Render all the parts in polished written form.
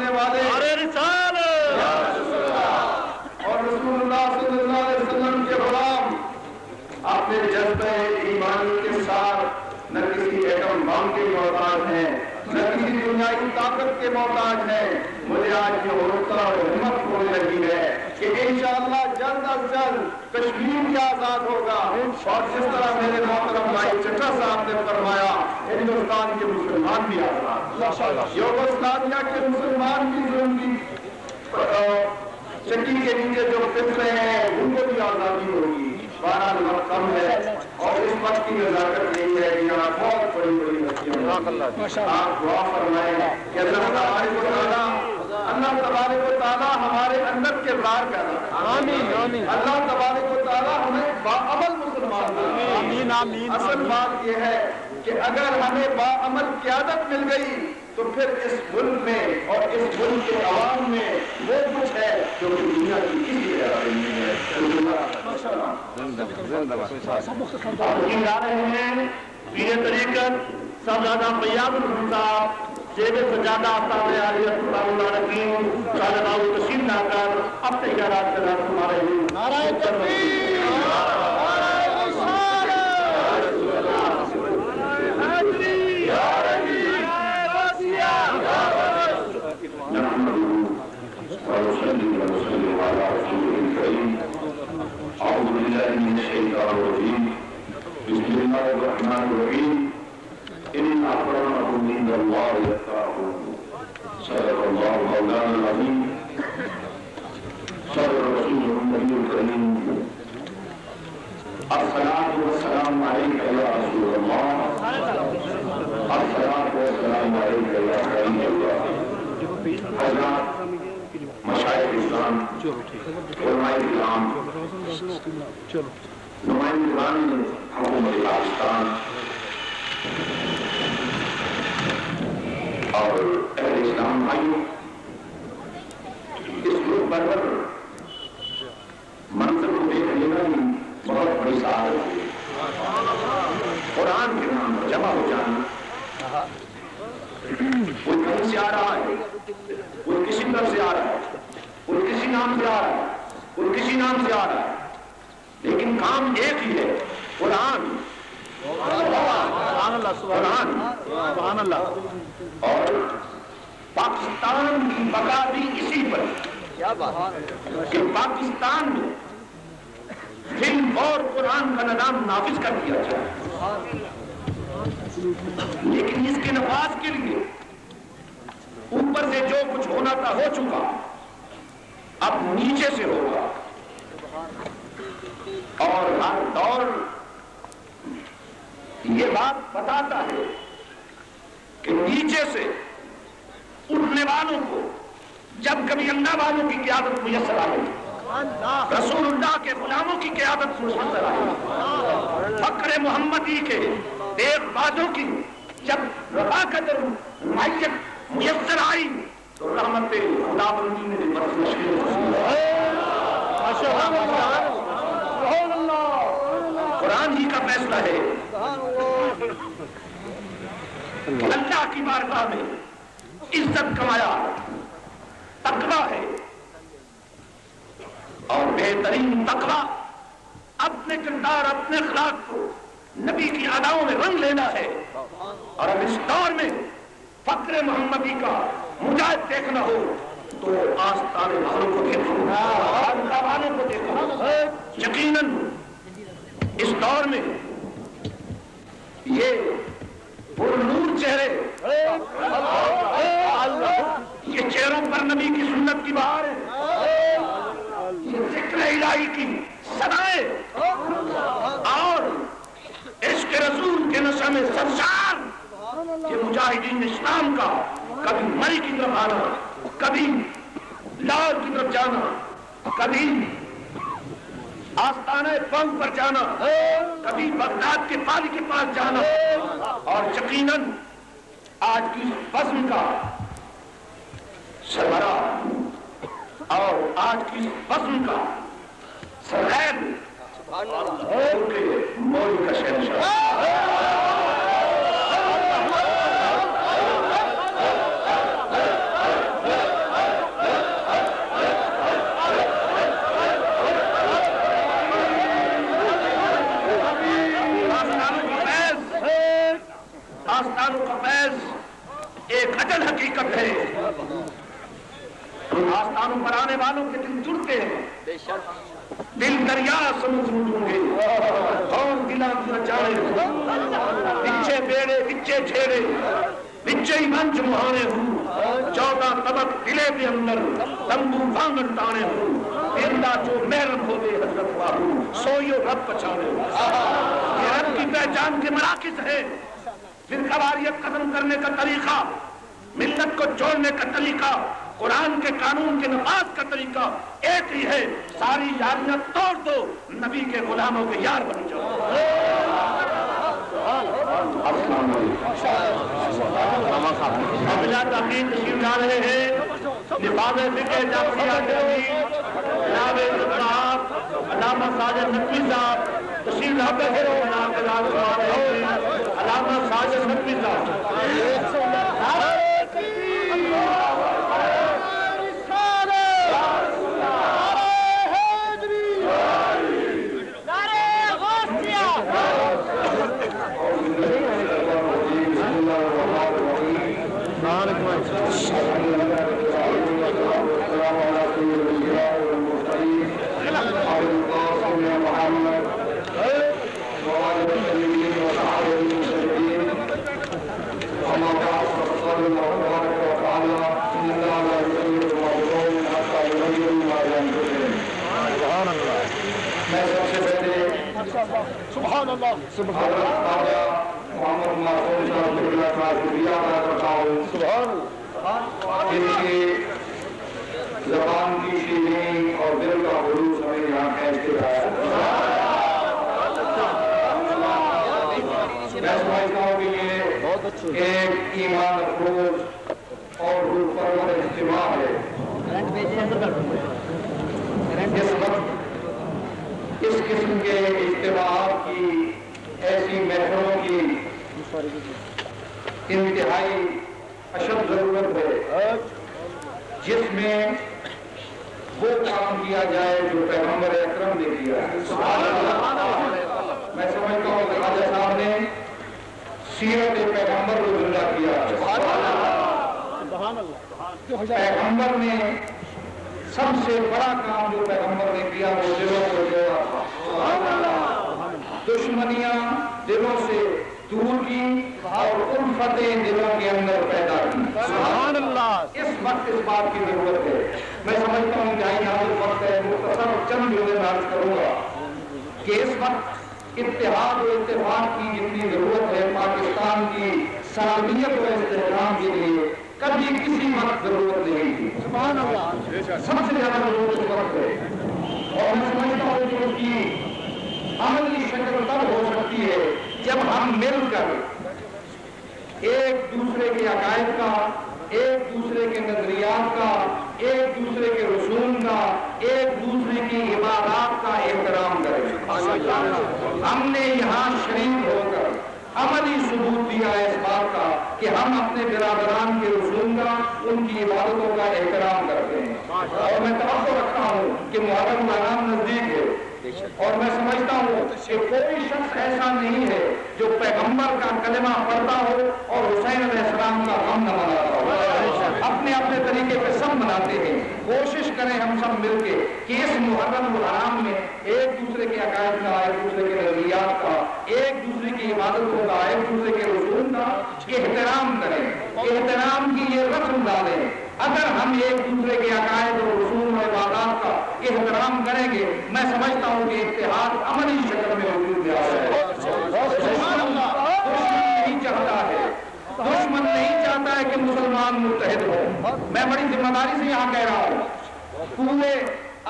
کرنے والے اور رسول اللہ صلی اللہ علیہ وسلم کے غلام، اپنے جذبہ ایمان کے ساتھ نہ کسی ایٹم بم کے محتاج ہیں، نہ کسی دنیائی طاقت کے محتاج ہیں۔ مجھے آج یہ حوصلہ اور ہمت ہونے لگی ہے کہ انشاءاللہ جلد از جلد کشمیر بھی آزاد ہوگا، اور جس طرح میرے محترم بھائی چٹا صاحب نے فرمایا ہندوستان کے مسلمان بھی آزاد، یوگوسلاویا کے مسلمان بھی ظلم کی چٹی کے نیچے جو پس رہے ہیں ان کو بھی آزادی ہوگی۔ بہرحال وقت کم ہے اور اس وقت کی نزاکت نہیں ہے کہ یہاں بہت بڑی بڑی بچیاں، آپ دعا فرمائیں کہ اللہ تبارک و تعالیٰ ہمارے اندر کردار پیدا کرے، اللہ تبارک و تعالیٰ ہمیں باعمل مسلمان بنائے۔ اصل بات یہ ہے کہ اگر ہمیں باعمل قیادت مل گئی تو پھر اس ملک میں اور اس ملک کے عوام میں وہ کچھ ہے جو دنیا کی کسی جگہ نہیں ہے۔ جا رہے ہیں پیر طریقت صاحبزادہ فیاض الحسن صاحب زیب سجادہ آفتاب عالیہ اللہ العالمین صالحہ و تشریف لا کر اپنے اختیارات سے راست فرما رہے ہیں۔ نعرہ تکبیر، نعرہ رسالت، حیدری، یا ربی، واسیہ، نحمدہ ونصلی وسلم علی رسولہ الکریم۔ اعوذ باللہ من الشیطان الرجیم، بسم اللہ الرحمن الرحیم۔ ان اکرمکم عند اللہ اتقاکم، صدق اللہ مولانا العظیم، صدق رسول النبی الکریم۔ الصلاۃ والسلام علیک یا رسول اللہ، الصلاۃ والسلام علیک یا حبیب اللہ۔ حضرات، مشائخ اسلام، علماء کرام، نمائندگان حکومت پاکستان اور اہل اسلام بھائیوں، اس گروپ پر منظر کو دیکھ لینا بھی بہت بڑی سعادت ہے۔ قرآن کے نام پر جمع ہو جانا، کوئی کہیں سے آ رہا ہے، کوئی کسی طرف سے آ رہا ہے، کوئی کسی نام سے آ رہا ہے، کوئی کسی نام سے آ رہا ہے، لیکن کام ایک ہی ہے، قرآن، سبحان اللہ۔ اور پاکستان کی بقا بھی اسی پر کہ پاکستان میں فلم اور قرآن کا نظام نافذ کر دیا جائے، لیکن اس کے نفاذ کے لیے اوپر سے جو کچھ ہونا تھا ہو چکا، اب نیچے سے ہوگا، اور ہر دور یہ بات بتاتا ہے کہ نیچے سے اٹھنے والوں کو جب کبھی اللہ والوں کی قیادت میسر آئے، رسول اللہ کے غلاموں کی قیادت میسر آئے، فخر محمدی کے دیغ بازوں کی جب رفاقت معیت میسر آئی تو رحمت خدا بندی نے قرآن ہی کا فیصلہ ہے۔ اللہ کی بارگاہ میں عزت کمایا تقویٰ ہے، اور بہترین تقویٰ اپنے کردار، اپنے اخلاق کو نبی کی اداؤں میں رنگ لینا ہے۔ اور اب اس دور میں فخر محمدی کا مجاہد دیکھنا ہو تو آستانے والوں کو دیکھو، آستانے والوں کو دیکھو۔ یقیناً اس دور میں یہ پرنور چہرے، یہ چہروں پر نبی کی سنت کی بہار ہے، یہ ذکر الہی کی صدائیں اور عشق رسول کے نشہ میں سرشار کہ مجاہدین اسلام کا کبھی مری کی طرف آنا، کبھی لاہور کی طرف جانا، کبھی آستانہ بنگ پر جانا، کبھی بغداد کے پالی کے پاس جانا، اور یقیناً آج کی بزم کا سربراہ اور آج کی بزم کا سرخیر مولوی کا شہنشاہ آستانوں پر آنے والوں کے دل جڑتے ہیں، دل دریا سمجھ اٹھوں گے، کون دلاں چاڑے بچے بیڑے بچے جھیڑے بچے ہی منچ مہانے ہوں، 14 طبق دلے کے اندر تمبو وانگن تانے ہوں، اندہ جو محرم ہو دے حضرت باہو سوئیو رب پچھانے ہوں۔ یہ رب کی پہچان کے مراکز ہے، فرقواریت ختم کرنے کا طریقہ، ملت کو جوڑنے کا طریقہ، قرآن کے قانون کے نفاذ کا طریقہ ایک ہی ہے، ساری یاریاں توڑ دو، نبی کے غلاموں کے یار بن جاؤ۔ ابلا تحقیق تشریف لا رہے ہیں، نفاذ فقہ جعفریہ کے امیر جناب صاحب علامہ ساجد نقوی صاحب تشریف لا رہے ہیں، علامہ ساجد نقوی صاحب۔ سبحان اللہ سبحان ان کی زبان کی شیرین اور دل کا خلوص ہمیں یہاں کھینچ کے لایا۔ میں سمجھتا ہوں کہ یہ ایک ایمان افروز اور روح پرور اجتماع ہے۔ اس وقت اس قسم کے اجتماعات کی، ایسی محفلوں کی انتہائی اشد ضرورت ہے جس میں وہ کام کیا جائے جو پیغمبر اکرم نے کیا ہے۔ میں سمجھتا ہوں کہ خواجہ صاحب نے سیرت پیغمبر کو زندہ کیا۔ پیغمبر نے سب سے بڑا کام جو پیغمبر نے کیا وہ دلوں کو جوڑا تھا، دشمنیاں دلوں سے دور کی اور الفتیں دلوں کے اندر پیدا کی۔ سبحان اللہ۔ اس وقت اس بات کی ضرورت ہے۔ میں سمجھتا ہوں کہ آج وقت ہے، مختصر چند جملے میں عرض کروں گا کہ اس وقت اتحاد و اتفاق کی جتنی ضرورت ہے پاکستان کی سالمیت و استحکام کے لیے کبھی کسی وقت ضرورت نہیں تھی۔ سبحان اللہ۔ سب سے زیادہ ضرورت اس وقت ہے، اور میں سمجھتا ہوں کہ اس کی عملی شکل تب ہو سکتی ہے جب ہم مل کر ایک دوسرے کے عقائد کا، ایک دوسرے کے نظریات کا، ایک دوسرے کے رسوم کا، ایک دوسرے کی عبادات کا احترام کریں۔ ہم نے یہاں شریک ہو کر عملی ثبوت دیا ہے اس بات کا کہ ہم اپنے برادران کے رسوم کا، ان کی عبادتوں کا احترام کرتے ہیں، اور میں توقع رکھتا ہوں کہ محرم الحرام نزدیک ہے، اور میں سمجھتا ہوں کہ کوئی شخص ایسا نہیں ہے جو پیغمبر کا کلمہ پڑھتا ہو اور حسین علیہ السلام کا غم نہ مناتا ہو۔ اپنے اپنے طریقے پہ سب مناتے ہیں۔ کوشش کریں ہم سب مل کے کہ اس محرم الحرام میں ایک دوسرے کے عقائد کا، ایک دوسرے کے نظریات کا، ایک دوسرے کی عبادتوں کا، ایک دوسرے کے رسوم کا احترام کریں، احترام کی یہ رسم ڈالیں۔ اگر ہم ایک دوسرے کے عقائد اور رسوم اور عبادات کا احترام کریں گے، میں سمجھتا ہوں کہ اتحاد عملی شکل میں وجود میں آ جائے گا۔ دشمن نہیں چاہتا ہے، دشمن نہیں چاہتا ہے کہ مسلمان متحد ہو۔ میں بڑی ذمہ داری سے یہاں کہہ رہا ہوں، پورے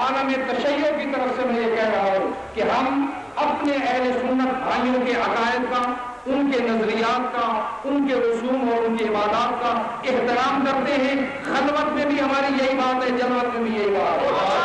عالم تشیع کی طرف سے میں یہ کہہ رہا ہوں کہ ہم اپنے اہل سنت بھائیوں کے عقائد کا، ان کے نظریات کا، ان کے رسوم اور ان کی عبادات کا احترام کرتے ہیں۔ خلوت میں بھی ہماری یہی بات ہے، جلوت میں بھی یہی بات ہے۔